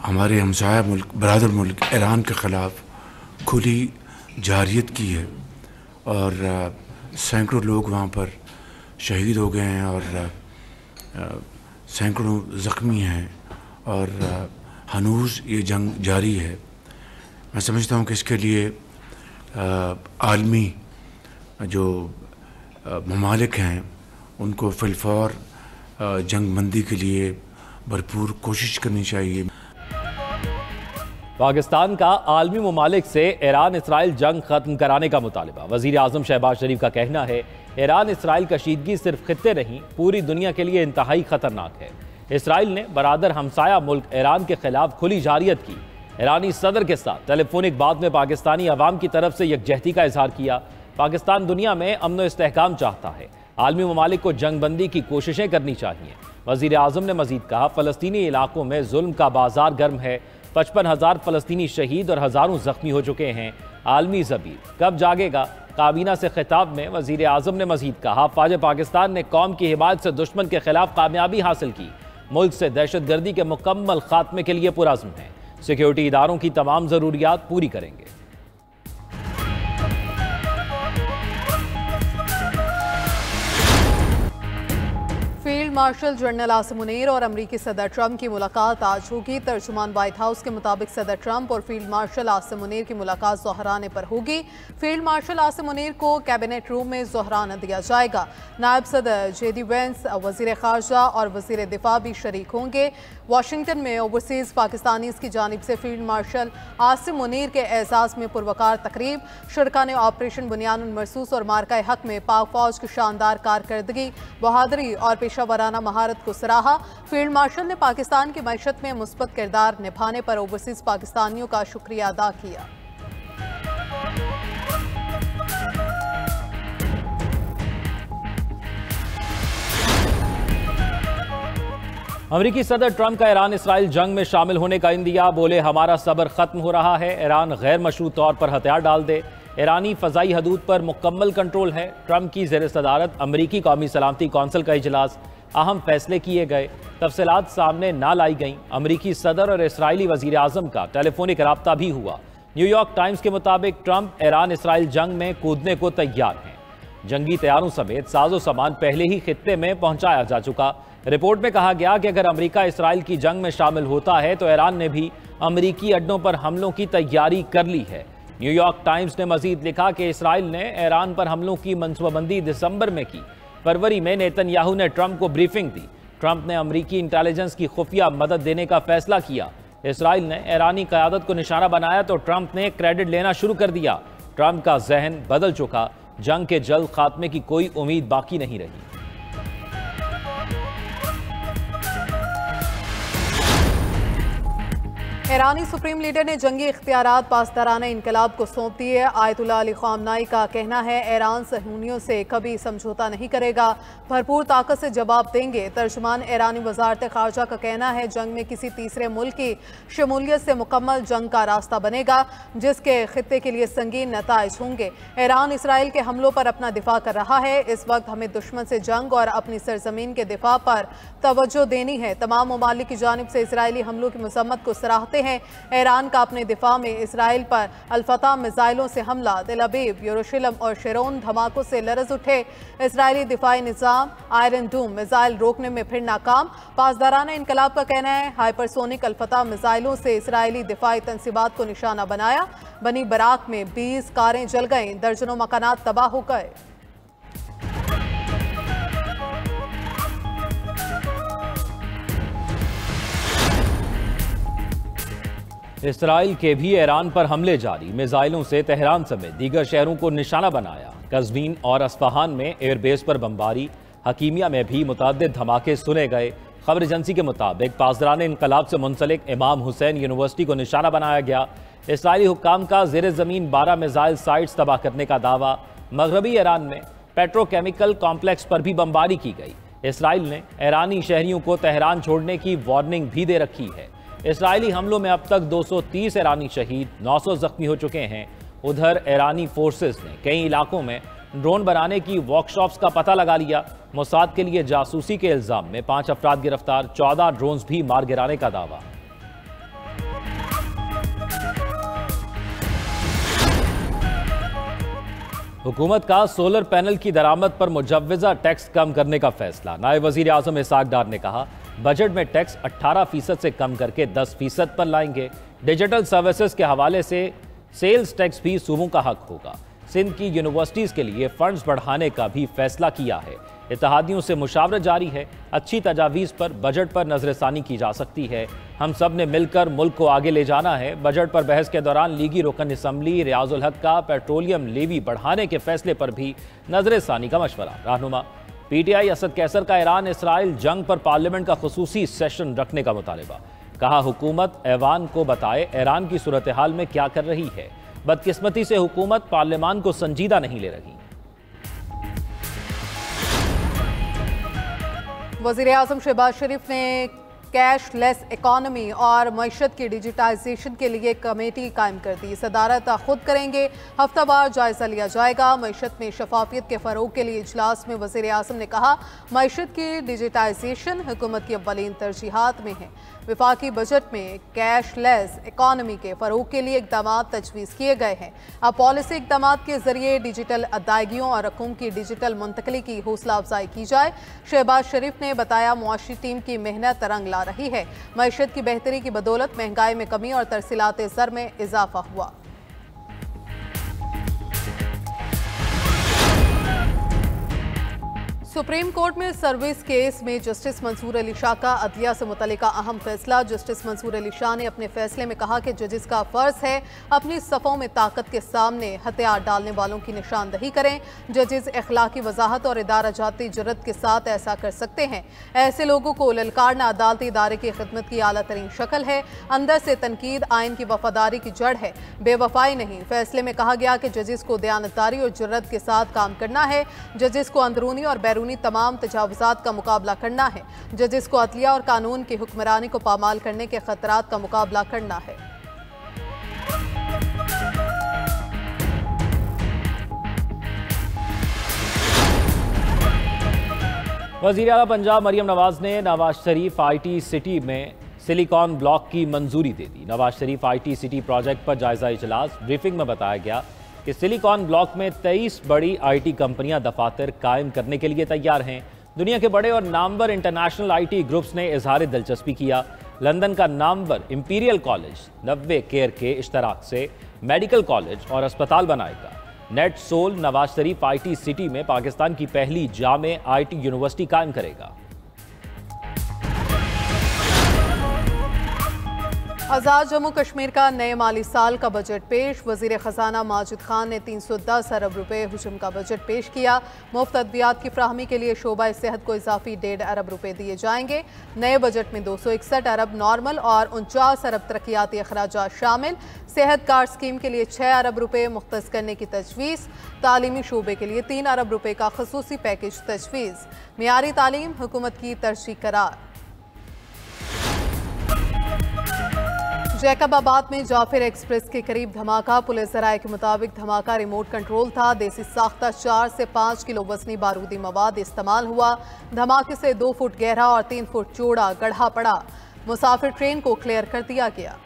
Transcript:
हमारे हमसाया मुल्क बरादर मुल्क ईरान के ख़िलाफ़ खुली जारियत की है और सैकड़ों लोग वहाँ पर शहीद हो गए हैं और सैकड़ों ज़ख्मी हैं और हनूज़ ये जंग जारी है। मैं समझता हूँ कि इसके लिए आलमी जो ममालिक हैं उनको फिलफौर जंग बंदी के लिए भरपूर कोशिश करनी चाहिए। पाकिस्तान का आलमी ममालिक से ईरान इसराइल जंग खत्म कराने का मुतालबा। वज़ीर आज़म शहबाज शरीफ का कहना है ईरान इसराइल कशीदगी सिर्फ खित्ते नहीं पूरी दुनिया के लिए इंतहाई खतरनाक है। इसराइल ने बरादर हमसाया मुल्क ईरान के खिलाफ खुली जारियत की। ईरानी सदर के साथ टेलीफोनिक बात में पाकिस्तानी अवाम की तरफ से यकजहती का इजहार किया। पाकिस्तान दुनिया में अमन व इस्तेहकाम चाहता है, आलमी ममालिक को जंग बंदी की कोशिशें करनी चाहिए। वज़ीर आज़म ने मजीद कहा फ़लस्तीनी इलाकों में जुल्म का बाजार गर्म है, 55,000 फ़लस्तीनी शहीद और हज़ारों ज़ख्मी हो चुके हैं। आलमी ज़मीर कब जागेगा? काबीना से खिताब में वज़ीर आज़म ने मजीद कहा फ़ौज पाकिस्तान ने कौम की हिमायत से दुश्मन के खिलाफ कामयाबी हासिल की, मुल्क से दहशत गर्दी के मुकम्मल खात्मे के लिए पुरअज़्म है, सिक्योरिटी इदारों की तमाम ज़रूरियात पूरी करेंगे। Field marshal general Asim Munir और अमरीकी सदर ट्रंप की मुलाकात आज होगी। तर्जुमान व्हाइट हाउस के मुताबिक सदर ट्रंप और फील्ड मार्शल आसिम मुनीर की मुलाकात ज़ोहराने पर होगी। फील्ड मार्शल आसिम मुनीर को कैबिनेट रूम में ज़ोहराना दिया जाएगा। नायब सदर जेडी वेंस, वज़ीर ख़ारजा और वज़ीर दिफा भी शरीक होंगे। वाशिंगटन में ओवरसीज़ पाकिस्तानीज़ की जानिब से फील्ड मार्शल आसिम मुनीर के एजाज़ में पुरवकार तकरीब। शुरका ने ऑपरेशन बुनियानुल मरसूस और मार्का हक में पाक फौज की शानदार कारकर्दगी, बहादुरी और पेशावराना महारत को सराहा। फील्ड मार्शल ने पाकिस्तान की मईशत में मुस्बत किरदार निभाने पर ओवरसीज़ पाकिस्तानियों का शुक्रिया अदा किया। अमरीकी सदर ट्रंप का ईरान इसराइल जंग में शामिल होने का इंदिया। बोले हमारा सब्र खत्म हो रहा है, ईरान गैर मशरूत तौर पर हथियार डाल दे। ईरानी फ़ज़ाई हदूद पर मुकम्मल कंट्रोल है। ट्रंप की ज़ेर सदारत अमरीकी कौमी सलामती कौंसिल का इजलास, अहम फैसले किए गए, तफसीलात सामने ना लाई गईं। अमरीकी सदर और इसराइली वज़ीर आज़म का टेलीफोनिक रब्ता भी हुआ। न्यूयॉर्क टाइम्स के मुताबिक ट्रंप ईरान इसराइल जंग में कूदने को तैयार हैं। जंगी तैयारों समेत साजो सामान पहले ही खित्ते में पहुंचाया जा चुका। रिपोर्ट में कहा गया कि अगर अमेरिका इसराइल की जंग में शामिल होता है तो ईरान ने भी अमेरिकी अड्डों पर हमलों की तैयारी कर ली है। न्यूयॉर्क टाइम्स ने मजीद लिखा कि इसराइल ने ईरान पर हमलों की मनसूबाबंदी दिसंबर में की। फरवरी में नेतन्याहू ने ट्रंप को ब्रीफिंग दी। ट्रंप ने अमेरिकी इंटेलिजेंस की खुफिया मदद देने का फैसला किया। इसराइल ने ईरानी क़यादत को निशाना बनाया तो ट्रंप ने क्रेडिट लेना शुरू कर दिया। ट्रंप का जहन बदल चुका, जंग के जल्द खात्मे की कोई उम्मीद बाकी नहीं रही। ईरानी सुप्रीम लीडर ने जंगी इख्तियारात पासदाराना इनकलाब को सौंप दिए। आयतुल्लाह अली ख़ामनाई का कहना है ईरान सहूनियों से कभी समझौता नहीं करेगा, भरपूर ताकत से जवाब देंगे। तर्जुमान ईरानी वज़ारत ख़ारजा का कहना है जंग में किसी तीसरे मुल्क की शमूलियत से मुकम्मल जंग का रास्ता बनेगा, जिसके खित्ते के लिए संगीन नताइज होंगे। ईरान इसराइल के हमलों पर अपना दिफा कर रहा है। इस वक्त हमें दुश्मन से जंग और अपनी सरजमीन के दिफा पर तवज्जो देनी है। तमाम ममालिक की जानिब से इसराइली हमलों की मजम्मत को सराहते हैं। ईरान का अपने दिफा में इसराइल पर अल-फतह मिसाइलों से हमला, तेल अवीव, यरूशलेम और शेरोन धमाकों से लरज उठे। इसराइली दिफाई निज़ाम आयरन डूम मिसाइल रोकने में फिर नाकाम। पासदाराना इनकलाब का कहना है हाइपरसोनिक अल-फतह मिसाइलों से इसराइली दिफाई तंसीबात को निशाना बनाया। बनी बराक में 20 कारें जल गईं, दर्जनों मकानात तबाह हो गए। इसराइल के भी ईरान पर हमले जारी, मिसाइलों से तेहरान समेत दीगर शहरों को निशाना बनाया। कज़वीन और अस्फहान में एयरबेस पर बमबारी, हकीमिया में भी मुतअद्दिद धमाके सुने गए। खबर एजेंसी के मुताबिक पासदाराना इनकलाब से मुंसलिक इमाम हुसैन यूनिवर्सिटी को निशाना बनाया गया। इसराइली हुक्काम का ज़ेर ज़मीन 12 मिसाइल साइट्स तबाह करने का दावा। मगरबी ईरान में पेट्रोकेमिकल कॉम्प्लेक्स पर भी बमबारी की गई। इसराइल ने ईरानी शहरियों को तेहरान छोड़ने की वार्निंग भी दे रखी है। इसराइली हमलों में अब तक 230 ईरानी शहीद, 900 जख्मी हो चुके हैं। उधर ईरानी फोर्सेस ने कई इलाकों में ड्रोन बनाने की वर्कशॉप्स का पता लगा लिया। मोसाद के लिए जासूसी के इल्जाम में 5 अफराद गिरफ्तार, 14 ड्रोन्स भी मार गिराने का दावा। हुकूमत का सोलर पैनल की दरामद पर मुजव्वजा टैक्स कम करने का फैसला। नायब वजीर आजम इसहाक डार ने कहा, बजट में टैक्स 18% से कम करके 10% पर लाएंगे। डिजिटल सर्विसेज के हवाले से सेल्स टैक्स भी सूबों का हक होगा। सिंध की यूनिवर्सिटीज़ के लिए फंड्स बढ़ाने का भी फैसला किया है। इत्तेहादियों से मुशावरत जारी है। अच्छी तजावीज़ पर बजट पर नजरसानी की जा सकती है। हम सब ने मिलकर मुल्क को आगे ले जाना है। बजट पर बहस के दौरान लीगी रुकन असम्बली रियाजुल हक का पेट्रोलियम लेवी बढ़ाने के फैसले पर भी नजरसानी का मशवरा। रहनुमा PTI असद कैसर का ईरान इसराइल जंग पर पार्लियामेंट का खुसूसी सेशन रखने का मुतालबा। कहा, हुकूमत ऐवान को बताए ईरान की सूरत हाल में क्या कर रही है। बदकिस्मती से हुकूमत पार्लियामान को संजीदा नहीं ले रही। वज़ीर आज़म शहबाज शरीफ ने कैशलेस इकॉनमी और मईशत की डिजिटाइजेशन के लिए कमेटी कायम कर दी। सदारत खुद करेंगे, हफ्तावार जायजा लिया जाएगा। मईशत में शफाफियत के फ़रोग के लिए इजलास में वज़ीर आज़म ने कहा, मईशत की डिजिटाइजेशन हुकूमत की अव्वलीन तरजीहात में है। विफाकी बजट में कैशलेस इकॉनमी के फ़रोग के लिए इकदाम तजवीज़ किए गए हैं। अब पॉलिसी इकदाम के जरिए डिजिटल अदायगियों और रकूम की डिजिटल मुंतकली की हौसला अफजाई की जाए। शहबाज शरीफ ने बताया, मुआशी टीम की मेहनत रंग ला रही है। मईशत की बेहतरी की बदौलत महंगाई में कमी और तरसीलात ज़र में इजाफा हुआ। सुप्रीम कोर्ट में सर्विस केस में जस्टिस मंसूर अली शाह का अदलिया से मुतल्लिका अहम फैसला। जस्टिस मंसूर अली शाह ने अपने फैसले में कहा कि जजिस का फर्ज है अपनी सफ़ों में ताकत के सामने हथियार डालने वालों की निशानदही करें। जजिस अखलाकी वजाहत और इदारा जाती जुर्रत के साथ ऐसा कर सकते हैं। ऐसे लोगों को ललकारना अदालती इदारे की खिदमत की आला तरीन शक्ल है। अंदर से तनकीद आइन की वफादारी की जड़ है, बेवफाई नहीं। फैसले में कहा गया कि जजिस को दयानतदारी और जुर्रत के साथ काम करना है। जजिस को अंदरूनी और बैरूनी तमाम तजावुज़ात का मुकाबला करना है। जजिस को अदलिया और कानून की हुक्मरानी को पामाल करने के खतरात का मुकाबला करना है। वज़ीर आला पंजाब मरियम नवाज ने नवाज शरीफ IT सिटी में सिलिकॉन ब्लॉक की मंजूरी दे दी। Nawaz Sharif IT city project पर जायजा इजलास। ब्रीफिंग में बताया गया कि सिलिकॉन ब्लॉक में 23 बड़ी IT कंपनियां दफातर कायम करने के लिए तैयार हैं। दुनिया के बड़े और नामवर इंटरनेशनल IT ग्रुप्स ने इजहार दिलचस्पी किया। लंदन का नामवर इंपीरियल कॉलेज 90 केयर के इश्तराक से मेडिकल कॉलेज और अस्पताल बनाएगा। नेट सोल नवाज शरीफ IT सिटी में पाकिस्तान की पहली जामे IT यूनिवर्सिटी कायम करेगा। आज़ाद जम्मू कश्मीर का नए माली साल का बजट पेश। वज़ीर ख़जाना माजिद खान ने 310 अरब रुपए हुजूम का बजट पेश किया। मुफ्त अद्वियात की फ्राहमी के लिए शोबा सेहत को इजाफी 1.5 अरब रुपए दिए जाएंगे। नए बजट में 261 अरब नॉर्मल और 49 अरब तरक्याती अखराजात शामिल। सेहत कार्ड स्कीम के लिए 6 अरब रुपए मुख्तस करने की तजवीज़। तालीमी शोबे के लिए 3 अरब रुपए का खसूसी पैकेज तजवीज़। मियारी तालीम हुकूमत की तरजीह करार। जैकबाबाद में जाफिर एक्सप्रेस के करीब धमाका। पुलिस ज़राए के मुताबिक धमाका रिमोट कंट्रोल था। देसी साख्ता 4 से 5 किलो वजनी बारूदी मवाद इस्तेमाल हुआ। धमाके से 2 फुट गहरा और 3 फुट चौड़ा गड्ढा पड़ा। मुसाफिर ट्रेन को क्लियर कर दिया गया।